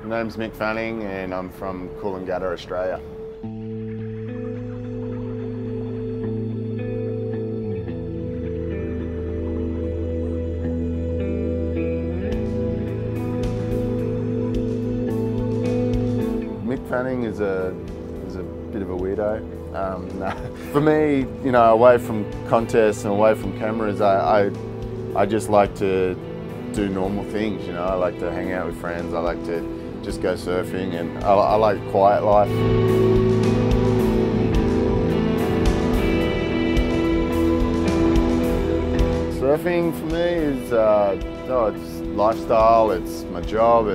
My name's Mick Fanning and I'm from Coolangatta, Australia. Mick Fanning is a bit of a weirdo. For me, you know, away from contests and away from cameras, I just like to do normal things, you know. I like to hang out with friends, I like to just go surfing, and I like quiet life. Surfing for me is it's lifestyle, it's my job,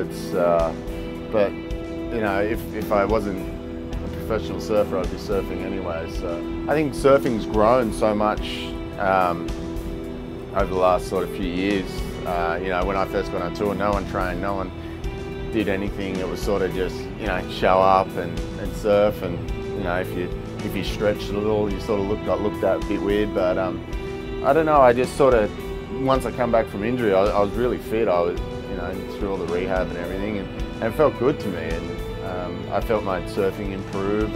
but you know, if I wasn't a professional surfer, I'd be surfing anyway. So I think surfing's grown so much over the last sort of few years. You know, when I first got on tour, no one trained, no one did anything. It was sort of just, you know, show up and surf, and you know, if you stretched a little, you sort of got looked at a bit weird. But I don't know. I just sort of, once I come back from injury, I was really fit. I was, you know, through all the rehab and everything, and it felt good to me. And I felt my surfing improve,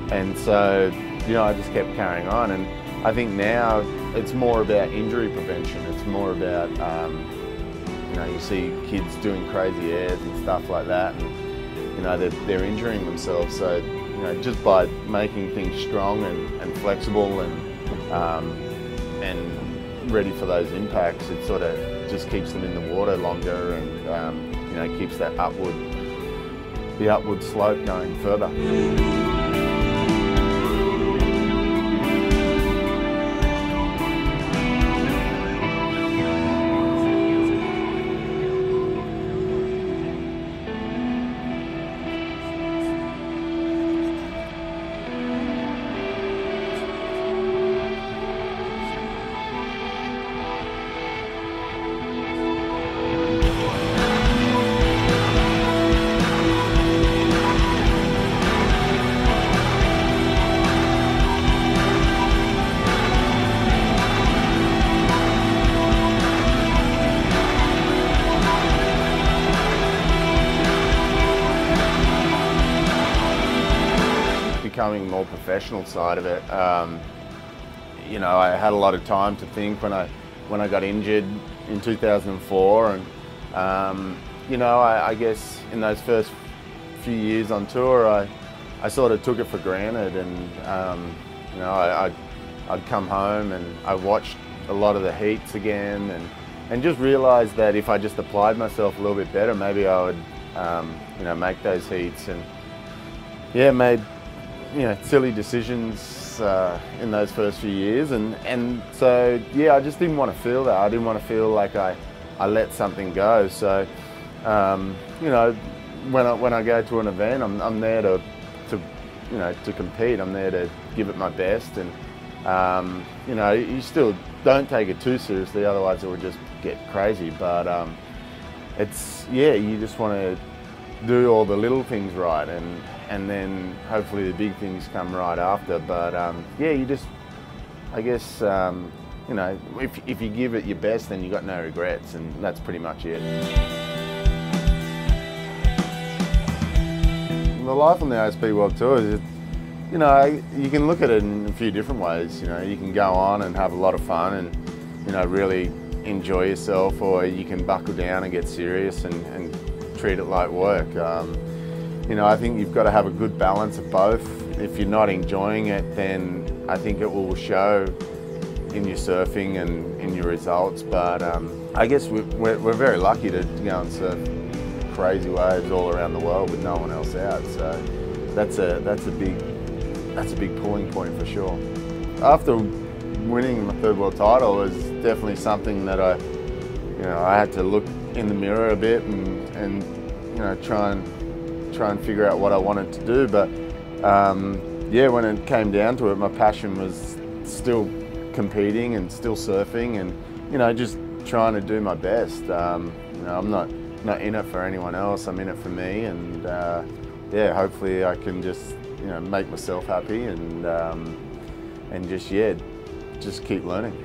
and so, you know, I just kept carrying on. And I think now it's more about injury prevention. It's more about, you know, you see kids doing crazy airs and stuff like that, and you know, they're injuring themselves. So, you know, just by making things strong and flexible and ready for those impacts, it sort of just keeps them in the water longer, and you know, keeps that the upward slope going further. Becoming more professional side of it, you know, I had a lot of time to think when I got injured in 2004, and you know, I guess in those first few years on tour, I sort of took it for granted, and you know, I'd come home and I watched a lot of the heats again, and just realised that if I just applied myself a little bit better, maybe I would, you know, make those heats. And yeah, made, you know, silly decisions in those first few years, and so yeah, I just didn't want to feel that. I didn't want to feel like I let something go. So you know, when I go to an event, I'm there to you know, to compete. I'm there to give it my best, and you know, you still don't take it too seriously, otherwise it would just get crazy. But it's, yeah, you just want to do all the little things right, and then hopefully the big things come right after. But yeah, you just, I guess, you know, if you give it your best, then you got no regrets, and that's pretty much it. The life on the ASP World Tour is, you know, you can look at it in a few different ways. You know, you can go on and have a lot of fun and, you know, really enjoy yourself, or you can buckle down and get serious and treat it like work. You know, I think you've got to have a good balance of both. If you're not enjoying it, then I think it will show in your surfing and in your results. But I guess we're very lucky to go and surf crazy waves all around the world with no one else out. So that's a big pulling point for sure. After winning my third world title was definitely something that I had to look in the mirror a bit and you know, try and figure out what I wanted to do. But yeah, when it came down to it, my passion was still competing and still surfing, and you know, just trying to do my best. You know, I'm not in it for anyone else. I'm in it for me, and yeah, hopefully I can just, you know, make myself happy and just, yeah, just keep learning.